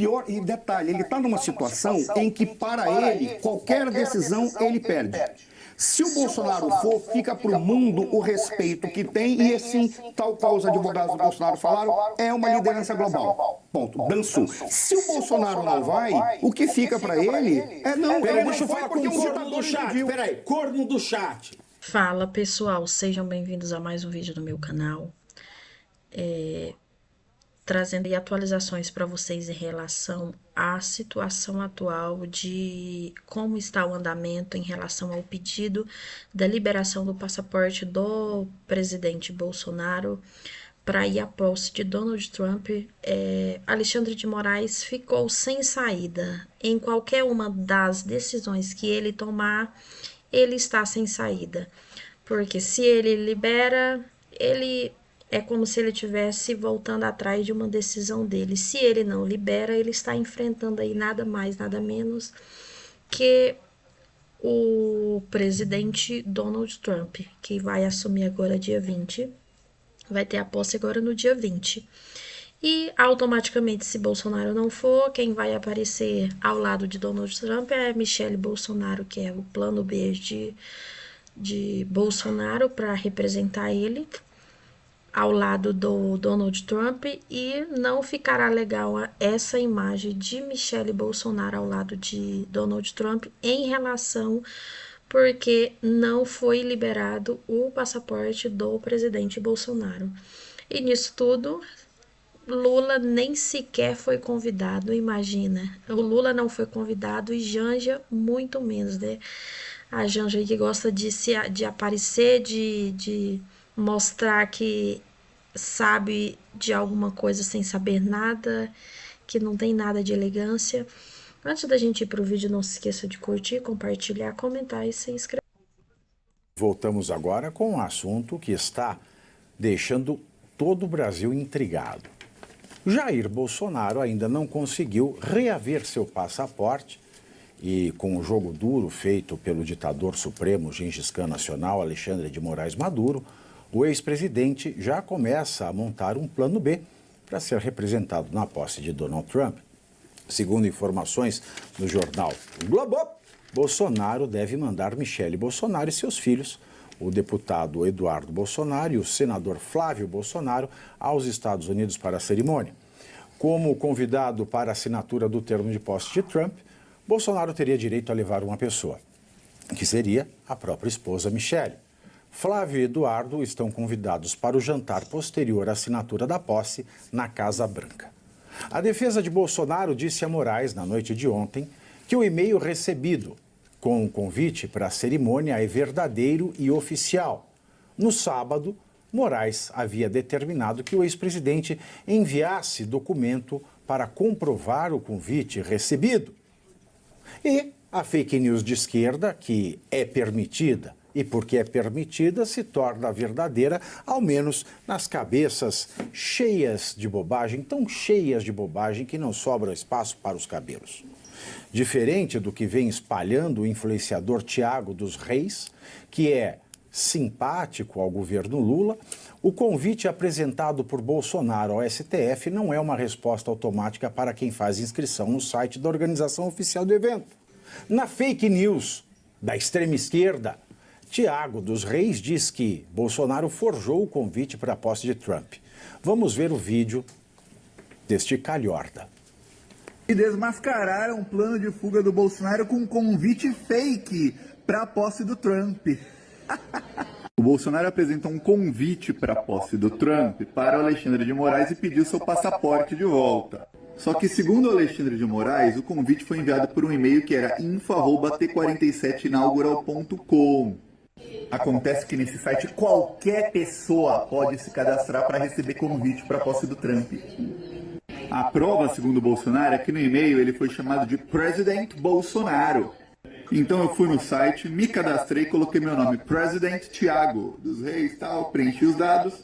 pior, e detalhe, ele está numa situação em que, para ele, qualquer decisão ele perde. Se o Bolsonaro for, fica para o mundo o respeito que tem e, assim, tal qual os advogados do Bolsonaro falaram, é uma liderança global. Ponto. Dançu. Se o Bolsonaro não vai, o que fica para ele é não... Peraí, deixa eu falar com o corno do ditador chat. impediu. Peraí, corno do chat. Fala pessoal, sejam bem-vindos a mais um vídeo do meu canal. Trazendo aí atualizações para vocês em relação à situação atual de como está o andamento em relação ao pedido da liberação do passaporte do presidente Bolsonaro para ir à posse de Donald Trump. Alexandre de Moraes ficou sem saída. Em qualquer uma das decisões que ele tomar, ele está sem saída. Porque se ele libera, ele... é como se ele estivesse voltando atrás de uma decisão dele. Se ele não libera, ele está enfrentando aí nada mais, nada menos que o presidente Donald Trump, que vai assumir agora dia 20. Vai ter a posse agora no dia 20. E automaticamente, se Bolsonaro não for, quem vai aparecer ao lado de Donald Trump é Michele Bolsonaro, que é o plano B de Bolsonaro para representar ele ao lado do Donald Trump, e não ficará legal essa imagem de Michele Bolsonaro ao lado de Donald Trump em relação porque não foi liberado o passaporte do presidente Bolsonaro. E nisso tudo, Lula nem sequer foi convidado, imagina. O Lula não foi convidado e Janja muito menos, né? A Janja que gosta de aparecer, de mostrar que sabe de alguma coisa sem saber nada, que não tem nada de elegância. Antes da gente ir para o vídeo, não se esqueça de curtir, compartilhar, comentar e se inscrever. Voltamos agora com um assunto que está deixando todo o Brasil intrigado. Jair Bolsonaro ainda não conseguiu reaver seu passaporte e, com o jogo duro feito pelo ditador supremo Gengis Khan Nacional, Alexandre de Moraes Maduro, o ex-presidente já começa a montar um plano B para ser representado na posse de Donald Trump. Segundo informações do jornal O Globo, Bolsonaro deve mandar Michele Bolsonaro e seus filhos, o deputado Eduardo Bolsonaro e o senador Flávio Bolsonaro, aos Estados Unidos para a cerimônia. Como convidado para a assinatura do termo de posse de Trump, Bolsonaro teria direito a levar uma pessoa, que seria a própria esposa Michele. Flávio e Eduardo estão convidados para o jantar posterior à assinatura da posse na Casa Branca. A defesa de Bolsonaro disse a Moraes, na noite de ontem, que o e-mail recebido com o convite para a cerimônia é verdadeiro e oficial. No sábado, Moraes havia determinado que o ex-presidente enviasse documento para comprovar o convite recebido. E a fake news de esquerda, que é permitida, e porque é permitida, se torna verdadeira, ao menos nas cabeças cheias de bobagem, tão cheias de bobagem que não sobra espaço para os cabelos. Diferente do que vem espalhando o influenciador Tiago dos Reis, que é simpático ao governo Lula, o convite apresentado por Bolsonaro ao STF não é uma resposta automática para quem faz inscrição no site da organização oficial do evento. Na fake news da extrema esquerda, Tiago dos Reis diz que Bolsonaro forjou o convite para a posse de Trump. Vamos ver o vídeo deste calhorda. E desmascararam um plano de fuga do Bolsonaro com um convite fake para a posse do Trump. O Bolsonaro apresentou um convite para a posse do Trump para o Alexandre de Moraes e pediu seu passaporte de volta. Só que, segundo o Alexandre de Moraes, o convite foi enviado por um e-mail que era info@t47inaugural.com. Acontece que nesse site qualquer pessoa pode se cadastrar para receber convite para a posse do Trump. A prova, segundo o Bolsonaro, é que no e-mail ele foi chamado de President Bolsonaro. Então eu fui no site, me cadastrei, coloquei meu nome, President Tiago dos Reis, tal, preenchi os dados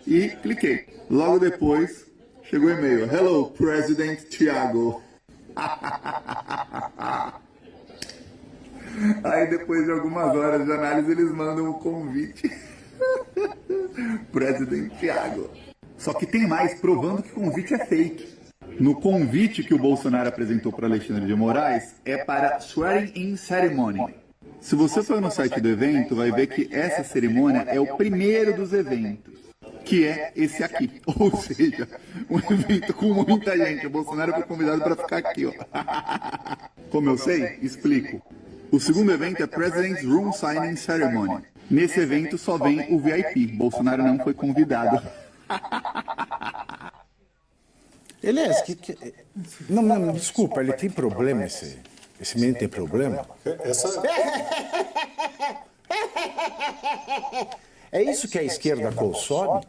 e cliquei. Logo depois chegou o e-mail, Hello, President Tiago. Aí depois de algumas horas de análise eles mandam o convite. President Tiago. Só que tem mais, provando que o convite é fake. no convite que o Bolsonaro apresentou para Alexandre de Moraes, é para Swearing-in Ceremony. Se você for no site do evento, vai ver que essa cerimônia é o primeiro dos eventos, que é esse aqui. Ou seja, um evento com muita gente. O Bolsonaro foi convidado para ficar aqui, ó. Como eu sei? Explico. O segundo evento é President's Room Signing Ceremony. Nesse evento só vem o VIP. Bolsonaro não foi convidado. Elias, não, desculpa, ele tem problema, esse menino tem problema? É isso que a esquerda consome?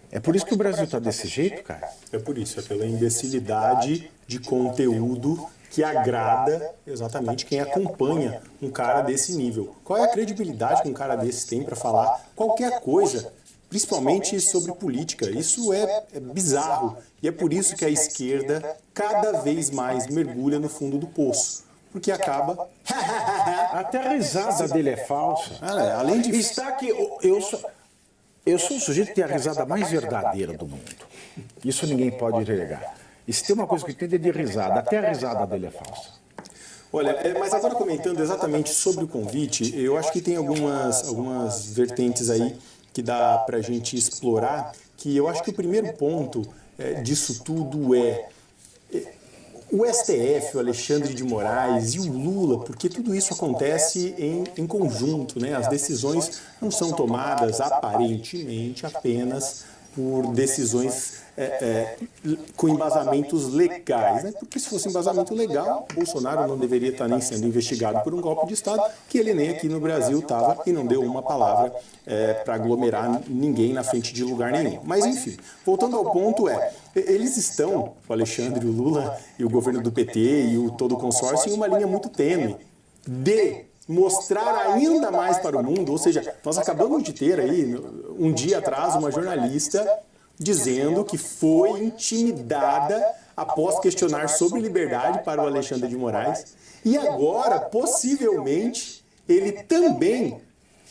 É por isso que o Brasil está desse jeito, cara? É por isso, é pela imbecilidade de conteúdo que agrada exatamente quem acompanha um cara desse nível. Qual é a credibilidade que um cara desse tem para falar qualquer coisa, principalmente sobre política? Isso é bizarro. E é por isso que a esquerda cada vez mais mergulha no fundo do poço. Porque acaba... Até a risada dele é falsa. Além de... Está aqui, eu sou o sujeito que tem a risada mais verdadeira do mundo. Isso ninguém pode negar. E se tem uma coisa que tem de risada, até a risada dele é falsa. Olha, mas agora comentando exatamente sobre o convite, eu acho que tem algumas vertentes aí que dá para a gente explorar, que eu acho que o primeiro ponto disso tudo é o STF, o Alexandre de Moraes e o Lula, porque tudo isso acontece em conjunto, né? As decisões não são tomadas aparentemente apenas por decisões com embasamentos legais, né? Porque se fosse embasamento legal, Bolsonaro não deveria estar nem sendo investigado por um golpe de Estado, que ele nem aqui no Brasil estava e não deu uma palavra para aglomerar ninguém na frente de lugar nenhum. Mas enfim, voltando ao ponto eles estão, o Alexandre, o Lula e o governo do PT e todo o consórcio, em uma linha muito tênue de mostrar ainda mais para o mundo, ou seja, nós acabamos de ter aí, um dia atrás, uma jornalista dizendo que foi intimidada após questionar sobre liberdade para o Alexandre de Moraes, e agora, possivelmente, ele também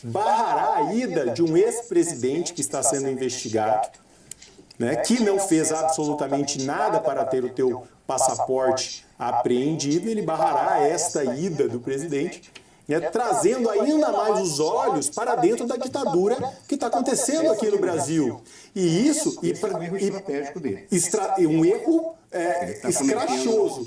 barrará a ida de um ex-presidente que está sendo investigado, né, que não fez absolutamente nada para ter o teu passaporte apreendido, ele barrará esta ida do presidente, trazendo ainda mais os olhos para dentro da ditadura que está acontecendo aqui no Brasil. E isso... Esse é um erro estratégico dele. Um erro escrachoso.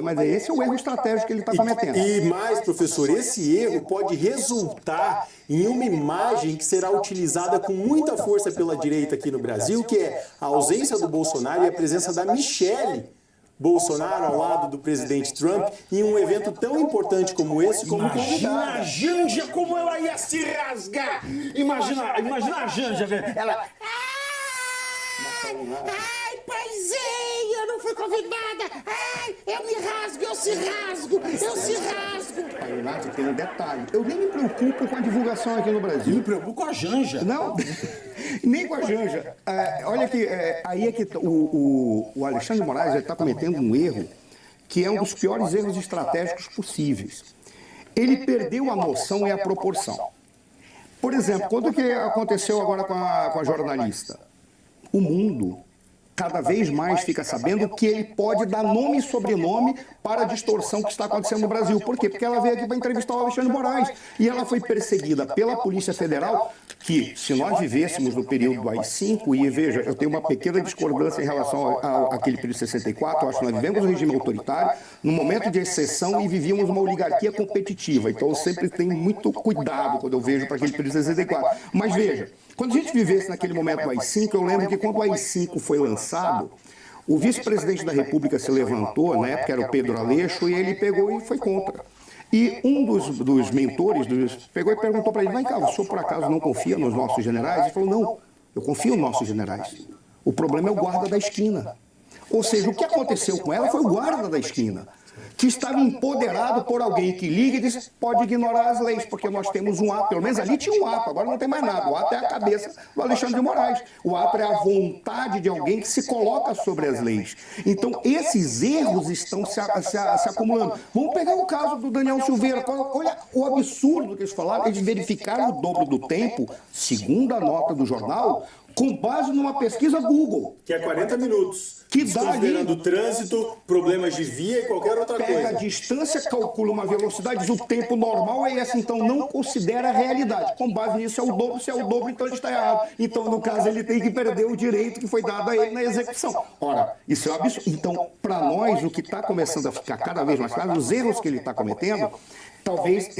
Mas esse é o erro estratégico que ele está cometendo. E mais, professor, esse erro pode resultar em uma imagem que será utilizada com muita força pela direita aqui no Brasil, que é a ausência do Bolsonaro e a presença da Michelle Bolsonaro ao lado do presidente Trump em um evento tão importante como esse, como convidado. Imagina a Janja como ela ia se rasgar! Imagina a Janja, ela... Ai, paizinho, eu não fui convidada! Ai, eu me rasgo, eu se rasgo! Aí, Renato, tem um detalhe. Eu nem me preocupo com a divulgação aqui no Brasil. Me preocupo com a Janja. Não, nem com a Janja. Olha que aí é que o Alexandre de Moraes está cometendo um erro que é um dos piores erros estratégicos possíveis. Ele perdeu a noção e a proporção. Por exemplo, quando que aconteceu agora com a jornalista? O mundo cada vez mais fica sabendo que ele pode dar nome e sobrenome para a distorção que está acontecendo no Brasil. Por quê? Porque ela veio aqui para entrevistar o Alexandre de Moraes e ela foi perseguida pela Polícia Federal, que se nós vivêssemos no período do AI-5, e veja, eu tenho uma pequena discordância em relação àquele período de 64, eu acho que nós vivemos um regime autoritário, num momento de exceção, e vivíamos uma oligarquia competitiva. Então eu sempre tenho muito cuidado quando eu vejo para aquele período de 64. Mas veja, quando a gente vivesse naquele momento do AI-5, eu lembro que quando o AI-5 foi lançado, o vice-presidente da República se levantou, na época era o Pedro Aleixo, e ele pegou e foi contra. E um dos mentores pegou e perguntou para ele, vai cá, o senhor por acaso não confia nos nossos generais? Ele falou, não, eu confio nos nossos generais. O problema é o guarda da esquina. Ou seja, o que aconteceu com ela foi o guarda da esquina, que estava empoderado por alguém que liga e diz, pode ignorar as leis, porque nós temos um ato, pelo menos ali tinha um ato, agora não tem mais nada, o ato é a cabeça do Alexandre de Moraes, o ato é a vontade de alguém que se coloca sobre as leis. Então, esses erros estão se acumulando. Vamos pegar o caso do Daniel Silveira, olha o absurdo que eles falaram, eles verificaram o dobro do tempo, segundo a nota do jornal, com base numa pesquisa Google. Que é 40 minutos. Que dá considerando ali, trânsito, problemas de via e qualquer outra pega a coisa. distância, calcula uma velocidade, diz o tempo normal é esse, então não considera a realidade. Com base nisso é o dobro, se é o dobro, então ele está errado. Então, no caso, ele tem que perder o direito que foi dado a ele na execução. Ora, isso é um absurdo. Então, para nós, o que está começando a ficar cada vez mais claro, os erros que ele está cometendo, talvez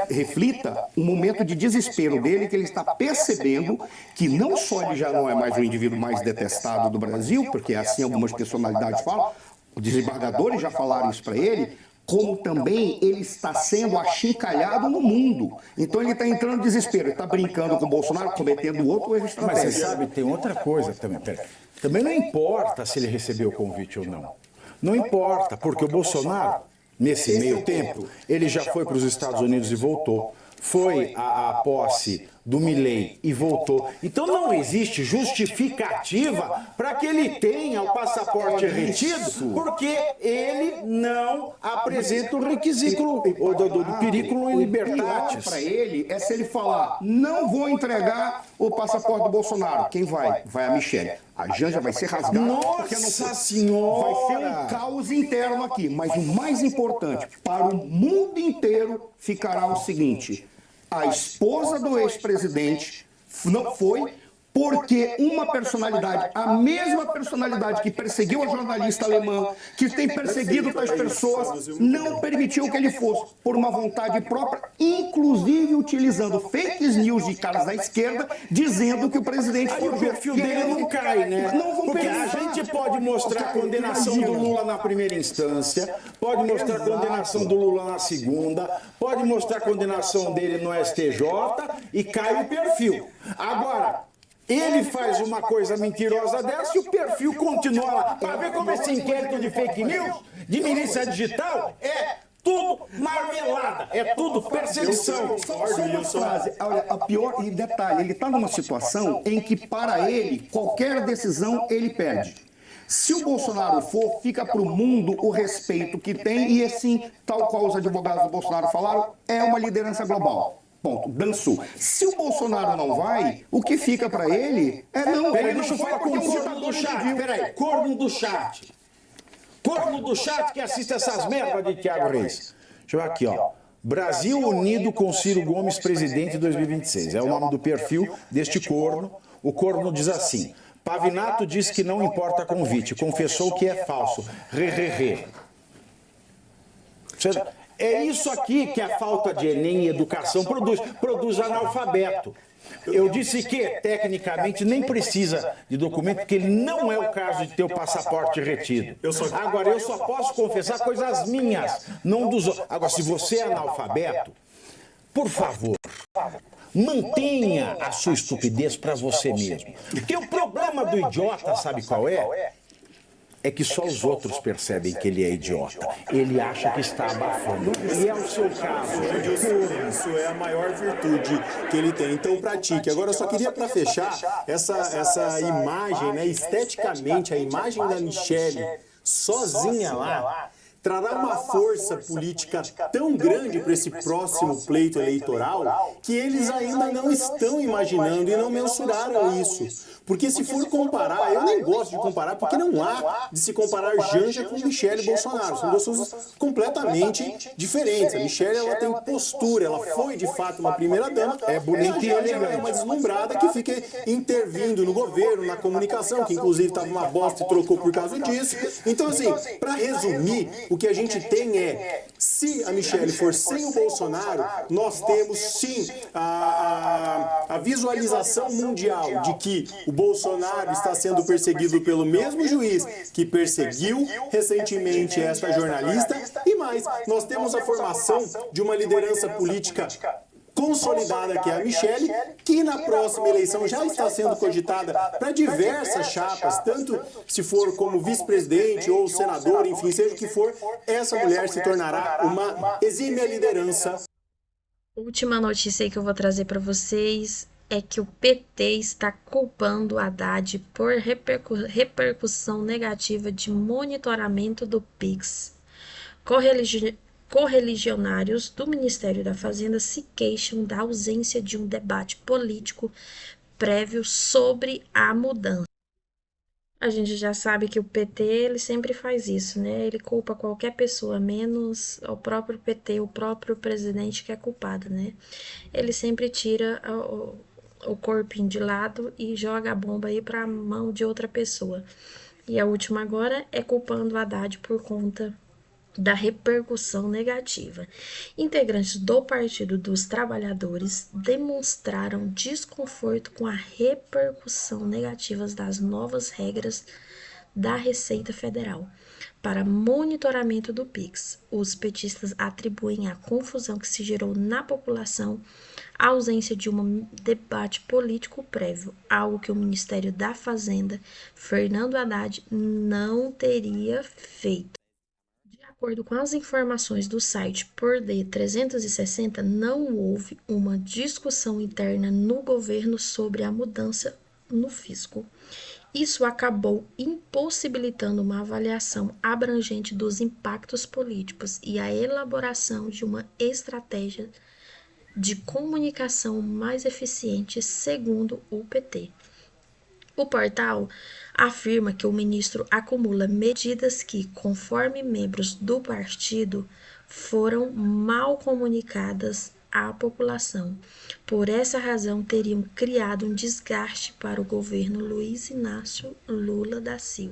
reflita um momento de desespero dele, que ele está percebendo que não só ele já não é mais o indivíduo mais detestado do Brasil, porque assim algumas personalidades falam, os desembargadores já falaram isso para ele, como também ele está sendo achincalhado no mundo. Então ele está entrando em desespero, ele está brincando com o Bolsonaro, cometendo outro erro Mas você estratégico. sabe, tem outra coisa também. Peraí. Também não importa se ele recebeu o convite ou não. Não importa, porque o Bolsonaro, nesse meio tempo, ele já foi para os Estados Unidos e voltou. Foi à posse do Milei e voltou. Então não existe justificativa para que ele tenha o passaporte retido, porque ele não apresenta o requisito do periculum libertatis. Para ele é se ele falar, não vou entregar o passaporte do Bolsonaro. Quem vai? Vai a Michelle. A Janja vai ser rasgada. porque não Nossa foi. Senhora! Vai ser um caos interno aqui. Mas o mais importante, para o mundo inteiro, ficará o seguinte: a esposa do ex-presidente não foi porque uma personalidade, a mesma personalidade que perseguiu a jornalista alemã, que tem perseguido tais pessoas, não permitiu que ele fosse, por uma vontade própria, inclusive utilizando fake news de caras da esquerda, dizendo que o presidente Aí o perfil dele não cai, né? Não vão Porque a perguntar. gente pode mostrar a condenação do Lula na primeira instância, pode mostrar a condenação do Lula na segunda, pode mostrar a condenação dele no STJ e cai o perfil. Agora, ele faz uma coisa mentirosa dessa e o perfil continua lá. Para ver como esse inquérito de fake news, de milícia digital, é tudo marmelada, é tudo perseguição. Só uma frase. Olha, a pior, e detalhe, ele está numa situação em que, para ele, qualquer decisão ele perde. Se o Bolsonaro for, fica para o mundo o respeito que tem e, assim, tal qual os advogados do Bolsonaro falaram, é uma liderança global. Ponto. Dançou. Se o Bolsonaro não vai, o que fica para ele é não. Peraí, ele não deixa eu foi falar com porque o o corno ditador do chat. impediu. Peraí, corno do chat. Corno do chat que assiste essas merdas de Thiago Reis. Deixa eu ver aqui, ó. Brasil unido com Ciro Gomes, presidente 2026. É o nome do perfil deste corno. O corno diz assim: Pavinato diz que não importa convite, confessou que é falso. Re. É isso aqui que a falta de Enem e educação produz analfabeto. Eu disse que, tecnicamente, nem precisa de documento, porque ele não é o caso de ter o passaporte retido. Agora, eu só posso confessar coisas minhas, não dos outros. Agora, se você é analfabeto, por favor, mantenha a sua estupidez para você mesmo. Porque o problema do idiota, sabe qual é? É que só os outros percebem que ele é idiota. Ele acha que está abafando. E é o seu caso. Isso é a maior virtude que ele tem. Então pratique. Agora eu só queria, para fechar, essa imagem, né, esteticamente, a imagem da Michelle sozinha lá, trará uma força política tão grande para esse próximo pleito eleitoral que eles ainda não estão imaginando e não mensuraram isso. Porque se for comparar, eu nem gosto de comparar, porque não há de se comparar Janja com Michelle Bolsonaro. São duas coisas completamente diferentes. A Michelle, ela tem postura, ela foi de fato uma primeira-dama. É bonita e elegante. Ela é uma deslumbrada que fica intervindo no governo, na comunicação, que inclusive estava uma bosta e trocou por causa disso. Então, assim, para resumir, o que a gente tem é, se a Michelle for sem o Bolsonaro, nós temos sim a visualização mundial de que o Bolsonaro está sendo perseguido pelo mesmo juiz que perseguiu recentemente esta jornalista. E mais, nós temos a formação de uma liderança política consolidada, que é a Michelle, que na próxima eleição já está sendo cogitada para diversas chapas, tanto se for como vice-presidente ou senador, enfim, seja o que for, essa mulher se tornará uma exímia liderança. Última notícia aí que eu vou trazer para vocês é que o PT está culpando Haddad por repercussão negativa de monitoramento do PIX. Correligionários do Ministério da Fazenda se queixam da ausência de um debate político prévio sobre a mudança. A gente já sabe que o PT, ele sempre faz isso, né? Ele culpa qualquer pessoa, menos o próprio PT, o próprio presidente que é culpado, né? Ele sempre tira o corpinho de lado e joga a bomba aí para a mão de outra pessoa. E a última agora é culpando o Haddad por conta da repercussão negativa. Integrantes do Partido dos Trabalhadores demonstraram desconforto com a repercussão negativa das novas regras da Receita Federal para monitoramento do PIX. Os petistas atribuem a confusão que se gerou na população à ausência de um debate político prévio, algo que o Ministério da Fazenda, Fernando Haddad, não teria feito. De acordo com as informações do site Poder 360, não houve uma discussão interna no governo sobre a mudança no fisco. Isso acabou impossibilitando uma avaliação abrangente dos impactos políticos e a elaboração de uma estratégia de comunicação mais eficiente, segundo o PT. O portal afirma que o ministro acumula medidas que, conforme membros do partido, foram mal comunicadas à população. Por essa razão, teriam criado um desgaste para o governo Luiz Inácio Lula da Silva.